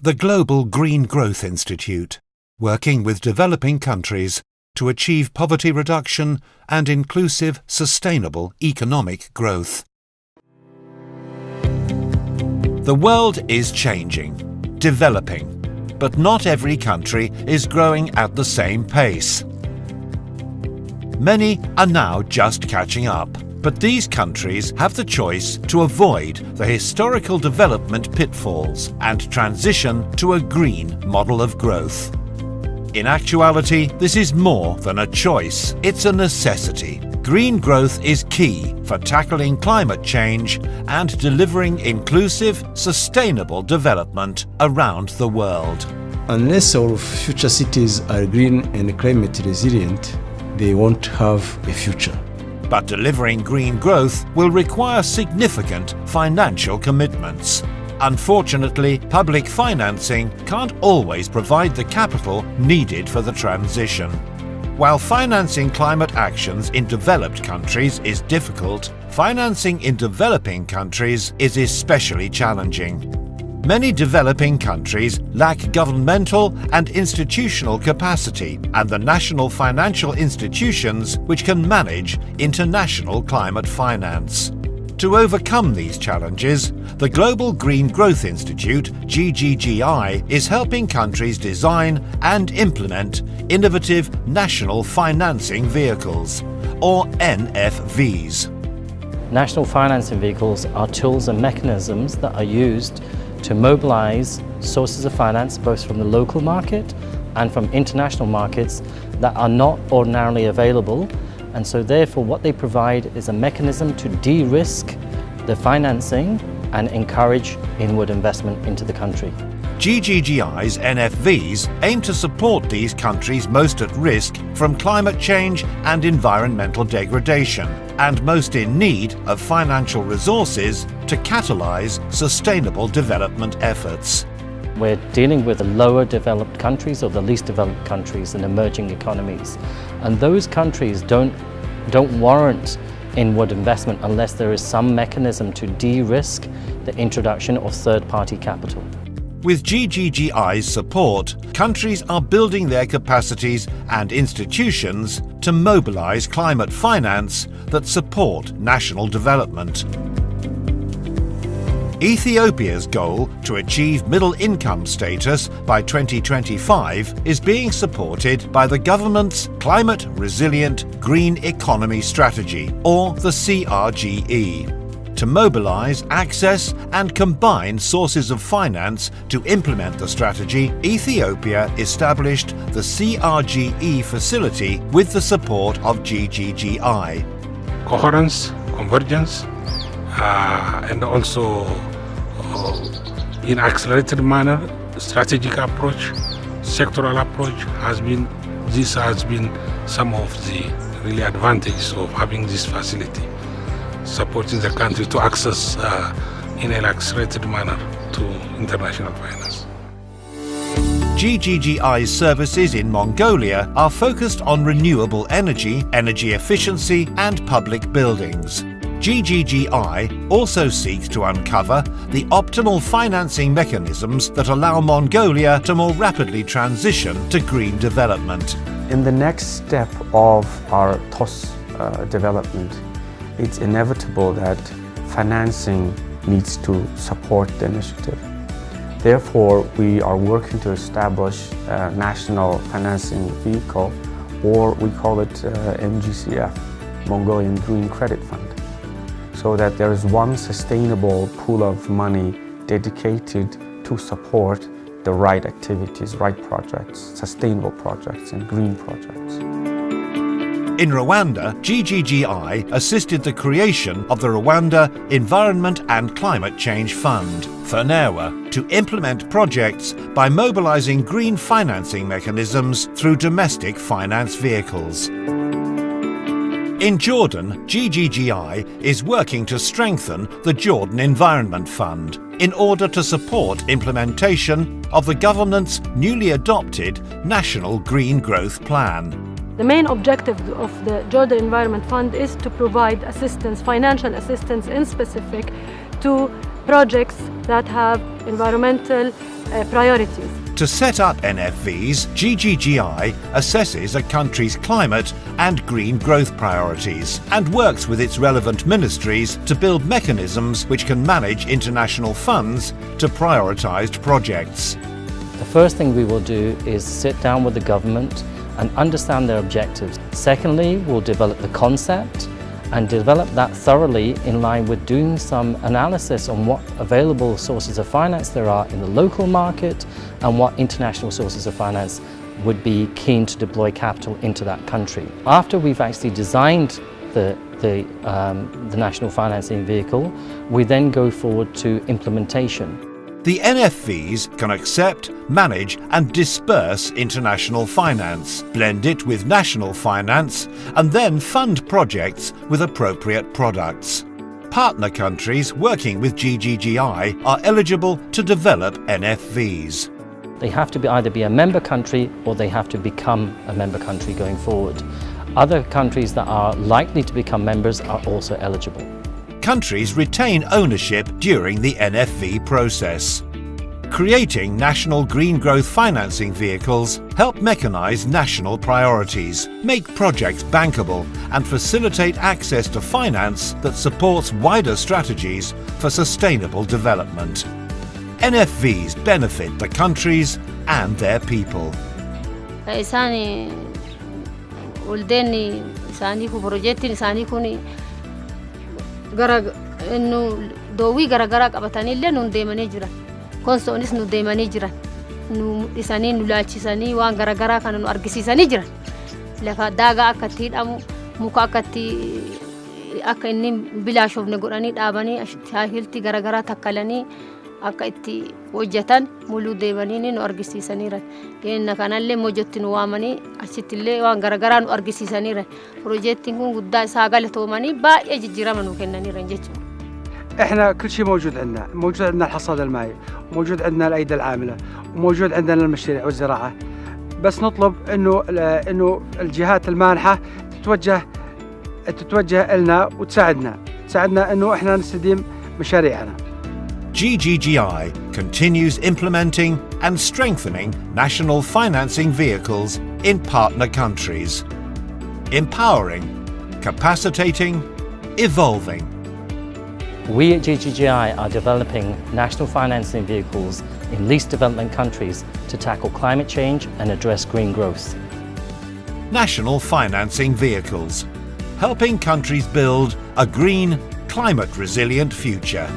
The Global Green Growth Institute, working with developing countries to achieve poverty reduction and inclusive, sustainable economic growth. The world is changing, developing, but not every country is growing at the same pace. Many are now just catching up, but these countries have the choice to avoid the historical development pitfalls and transition to a green model of growth. In actuality, this is more than a choice, it's a necessity. Green growth is key for tackling climate change and delivering inclusive, sustainable development around the world. Unless our future cities are green and climate resilient, they won't have a future. But delivering green growth will require significant financial commitments. Unfortunately, public financing can't always provide the capital needed for the transition. While financing climate actions in developed countries is difficult, financing in developing countries is especially challenging. Many developing countries lack governmental and institutional capacity and the national financial institutions which can manage international climate finance. To overcome these challenges, the Global Green Growth Institute, GGGI, is helping countries design and implement innovative national financing vehicles, or NFVs. National financing vehicles are tools and mechanisms that are used to mobilize sources of finance both from the local market and from international markets that are not ordinarily available, and so therefore what they provide is a mechanism to de-risk the financing and encourage inward investment into the country. GGGI's NFVs aim to support these countries most at risk from climate change and environmental degradation, and most in need of financial resources to catalyse sustainable development efforts. We're dealing with the lower developed countries or the least developed countries and emerging economies. And those countries don't warrant inward investment unless there is some mechanism to de-risk the introduction of third-party capital. With GGGI's support, countries are building their capacities and institutions to mobilise climate finance that support national development. Ethiopia's goal to achieve middle income status by 2025 is being supported by the government's Climate Resilient Green Economy Strategy, or the CRGE. To mobilise, access and combine sources of finance to implement the strategy, Ethiopia established the CRGE facility with the support of GGGI. Coherence, convergence, and also in accelerated manner, strategic approach, sectoral approach has been some of the really advantages of having this facility, supporting the country to access in an accelerated manner to international finance. GGGI's services in Mongolia are focused on renewable energy, energy efficiency and public buildings. GGGI also seeks to uncover the optimal financing mechanisms that allow Mongolia to more rapidly transition to green development. In the next step of our TOS development, it's inevitable that financing needs to support the initiative. Therefore, we are working to establish a national financing vehicle, or we call it MGCF, Mongolian Green Credit Fund, so that there is one sustainable pool of money dedicated to support the right activities, right projects, sustainable projects and green projects. In Rwanda, GGGI assisted the creation of the Rwanda Environment and Climate Change Fund, FENEWA, to implement projects by mobilizing green financing mechanisms through domestic finance vehicles. In Jordan, GGGI is working to strengthen the Jordan Environment Fund in order to support implementation of the government's newly adopted National Green Growth Plan. The main objective of the Jordan Environment Fund is to provide assistance, financial assistance in specific, to projects that have environmental priorities. To set up NFVs, GGGI assesses a country's climate and green growth priorities and works with its relevant ministries to build mechanisms which can manage international funds to prioritised projects. The first thing we will do is sit down with the government and understand their objectives. Secondly, we'll develop the concept and develop that thoroughly in line with doing some analysis on what available sources of finance there are in the local market and what international sources of finance would be keen to deploy capital into that country. After we've actually designed the national financing vehicle, we then go forward to implementation. The NFVs can accept, manage and disperse international finance, blend it with national finance and then fund projects with appropriate products. Partner countries working with GGGI are eligible to develop NFVs. They have to either be a member country or they have to become a member country going forward. Other countries that are likely to become members are also eligible. Countries retain ownership during the NFV process. Creating national green growth financing vehicles help mechanise national priorities, make projects bankable and facilitate access to finance that supports wider strategies for sustainable development. NFVs benefit the countries and their people. Doowwii garaagaraa qabatanii illee nuun deemanii jiran. Konsoonis nu deemanii jiran. Nu isanii nu laalchisanii waan garaagaraa kana nu argisiisanii jiran. Lafa daagaa akka itti hidhamu, muka akka inni bilaashofne godhanii dhaabanii shaakiltii garaagaraa takkalanii akka itti hojjetan muluu deemanii nu argisiisaniiran. Keenna kanallee mojotti nu waamanii achitti illee waan garaagaraa nu argisiisaniiran. Piroojeektiin kun guddaa isaa galatoomanii baay'ee jijjiirama nu kennaniiran jechuudha. احنا كل شيء موجود عندنا، موجود عندنا الحصاد المائي، وموجود عندنا الايدي العامله، وموجود عندنا المشاريع والزراعه. بس نطلب انه الجهات المانحه تتوجه لنا وتساعدنا انه احنا نستديم مشاريعنا. GGGI continues implementing and strengthening national financing vehicles in partner countries, empowering, capacitating, evolving. We at GGGI are developing national financing vehicles in least developing countries to tackle climate change and address green growth. National financing vehicles, helping countries build a green, climate-resilient future.